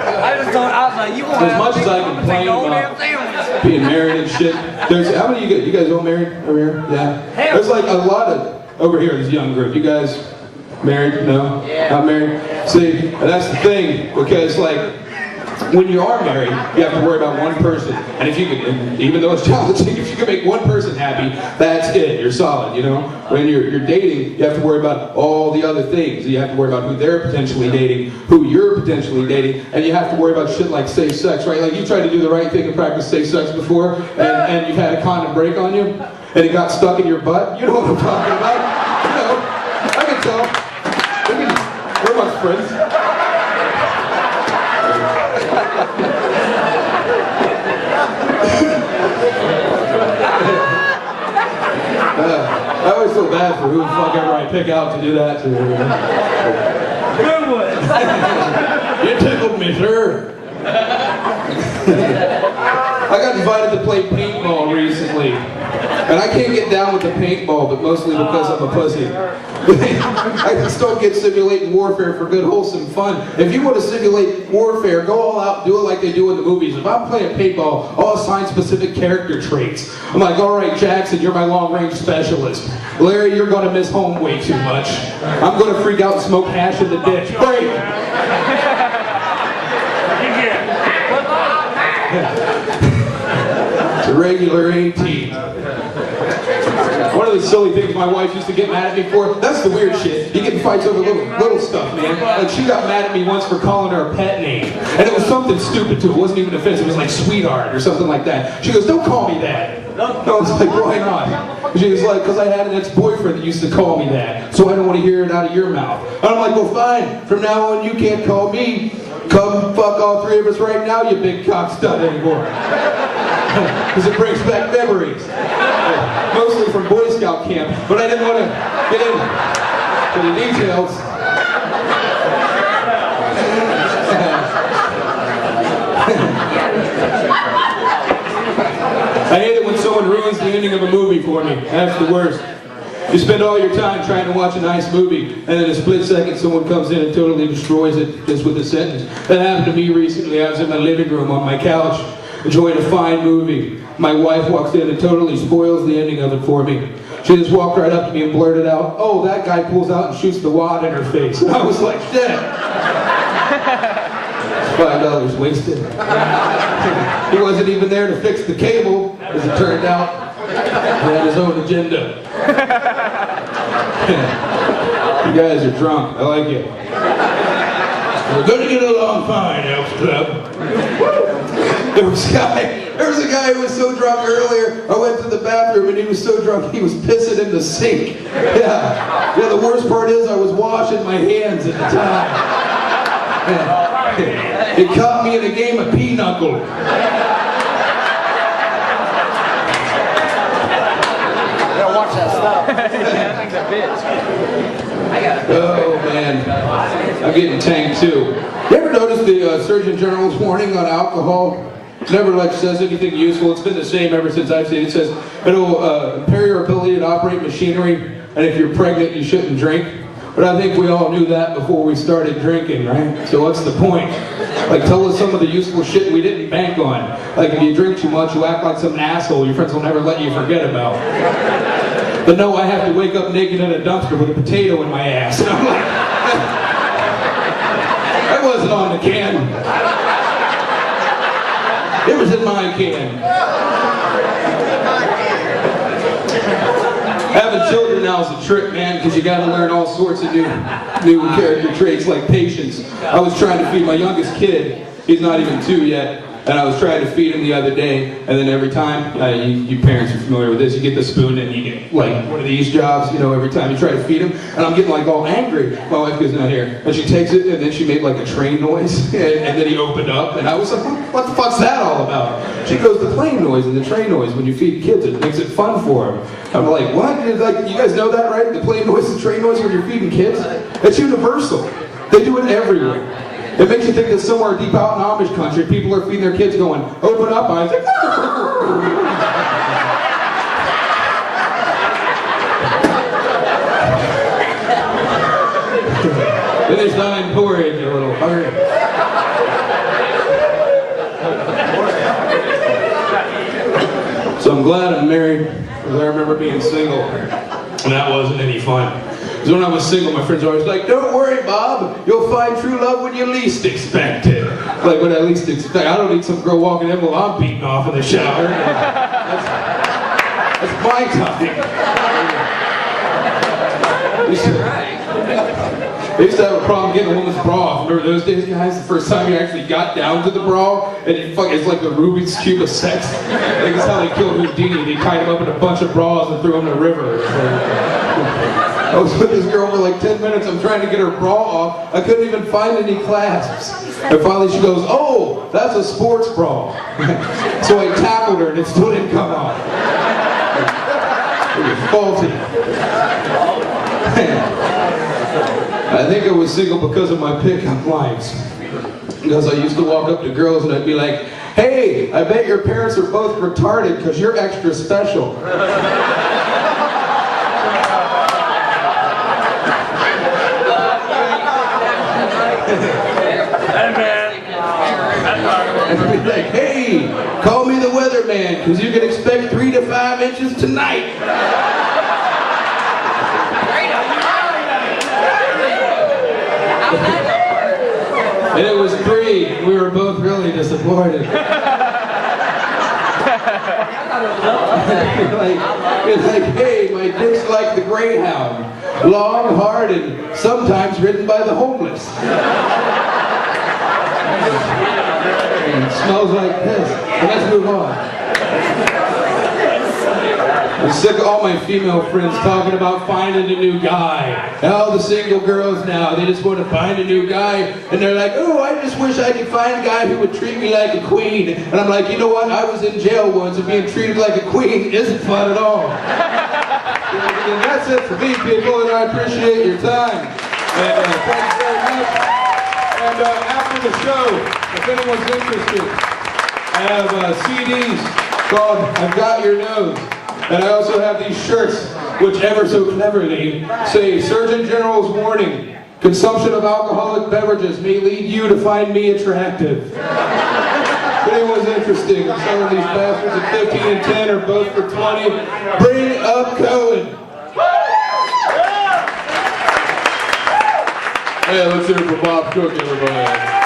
I just thought, I was like, you As much as I complain about being married and shit, there's, how many of you guys all married over here? Yeah. There's like a lot of, over here, this young group. You guys married? No? Yeah. Not married? See, that's the thing, because like, when you are married, you have to worry about one person. And if you can, even though it's challenging, if you can make one person happy, that's it. You're solid, you know? When you're dating, you have to worry about all the other things. You have to worry about who they're potentially dating, who you're potentially dating, and you have to worry about shit like safe sex, right? Like you tried to do the right thing and practice safe sex before, and you've had a condom break on you, and it got stuck in your butt. You know what I'm talking about? You know, I can tell. We're much friends. I always feel bad for who the fuck ever I pick out to do that to. Good one. You tickled me, sir. I got invited to play paintball recently, and I can't get down with the paintball, but mostly because I'm a pussy. I just don't get simulating warfare for good, wholesome fun. If you want to simulate warfare, go all out, do it like they do in the movies. If I'm playing paintball, I'll assign specific character traits. I'm like, all right, Jackson, you're my long-range specialist. Larry, you're going to miss home way too much. I'm going to freak out and smoke hash in the ditch. Break! It's a regular 18. One of the silly things my wife used to get mad at me for, that's the weird shit. You get in fights over little stuff, man. Like she got mad at me once for calling her a pet name. And it was something stupid too. It wasn't even offensive. It was like sweetheart or something like that. She goes, don't call me that. I was like, why not? She was like, because I had an ex-boyfriend that used to call me that. So I don't want to hear it out of your mouth. And I'm like, well fine. From now on you can't call me. Come fuck all three of us right now, you big cock stud anymore. Because it brings back memories. Mostly from Boy Scout camp, but I didn't want to get into the details. I hate it when someone ruins the ending of a movie for me. That's the worst. You spend all your time trying to watch a nice movie, and in a split second someone comes in and totally destroys it just with a sentence. That happened to me recently. I was in my living room on my couch, enjoying a fine movie. My wife walks in and totally spoils the ending of it for me. She just walked right up to me and blurted out, "Oh, that guy pulls out and shoots the wad in her face." And I was like, shit. $5 wasted. He wasn't even there to fix the cable, as it turned out. He had his own agenda. You guys are drunk. I like it. We're gonna get along fine, Elks Club. There was a guy who was so drunk earlier, I went to the bathroom and he was so drunk he was pissing in the sink. Yeah, the worst part is I was washing my hands at the time. It caught me in a game of pinochle. Watch that stuff. Oh man, I'm getting tanked too. You ever notice the Surgeon General's warning on alcohol? It never like says anything useful. It's been the same ever since I've seen it. It says it'll impair your ability to operate machinery, and if you're pregnant, you shouldn't drink. But I think we all knew that before we started drinking, right? So what's the point? Like, tell us some of the useful shit we didn't bank on. Like, if you drink too much, you act like some asshole your friends will never let you forget about. But no, I have to wake up naked in a dumpster with a potato in my ass. And I'm like, that wasn't on the can. It was in my can. Having children now is a trip, man, because you got to learn all sorts of new character traits like patience. I was trying to feed my youngest kid. He's not even 2 yet. And I was trying to feed him the other day, and then every time, you parents are familiar with this, you get the spoon and you get like one of these jobs, you know, every time you try to feed him, and I'm getting like all angry. My wife goes, not here. And she takes it, and then she made like a train noise, and then he opened up, and I was like, what the fuck's that all about? She goes, the plane noise and the train noise when you feed kids, it makes it fun for them. I'm like, what? Like, you guys know that, right? The plane noise and train noise when you're feeding kids? It's universal. They do it everywhere. It makes you think that somewhere deep out in Amish country, people are feeding their kids going, open up, Isaac. Finish thine porridge, you little bugger. So I'm glad I'm married, because I remember being single, and that wasn't any fun. Because when I was single, my friends were always like, don't worry, Bob, you'll find true love when you least expect it. Like when I least expect. I don't need some girl walking in while I'm beating off in the shower. That's my time. I used to have a problem getting a woman's bra. Remember those days, guys? The first time you actually got down to the bra, and it's like the Rubik's Cube of sex. Like that's how they killed Houdini. They tied him up in a bunch of bras and threw him in the river. I was with this girl for like 10 minutes. I'm trying to get her bra off. I couldn't even find any clasps. And finally she goes, oh, that's a sports bra. So I tackled her and it still didn't come off. It was faulty. I think I was single because of my pickup lines. Because I used to walk up to girls and I'd be like, hey, I bet your parents are both retarded because you're extra special. And I'd be like, hey, call me the weatherman because you can expect 3 to 5 inches tonight. And it was 3, and we were both really disappointed. It's like, hey, my dick's like the Greyhound. Long, hard, and sometimes ridden by the homeless. And it smells like piss. But let's move on. I'm sick of all my female friends talking about finding a new guy. All the single girls now, they just want to find a new guy. And they're like, oh, I just wish I could find a guy who would treat me like a queen. And I'm like, you know what? I was in jail once and being treated like a queen isn't fun at all. And that's it for me, people, and I appreciate your time. And thanks very much. And after the show, if anyone's interested, I have CDs called I've Got Your Nose. And I also have these shirts, which ever so cleverly say, Surgeon General's warning, consumption of alcoholic beverages may lead you to find me attractive. If anyone's interested in some of these bastards at 15 and 10 or both for 20, bring up Cohen. Yeah, let's hear it for Bob Cook, everybody.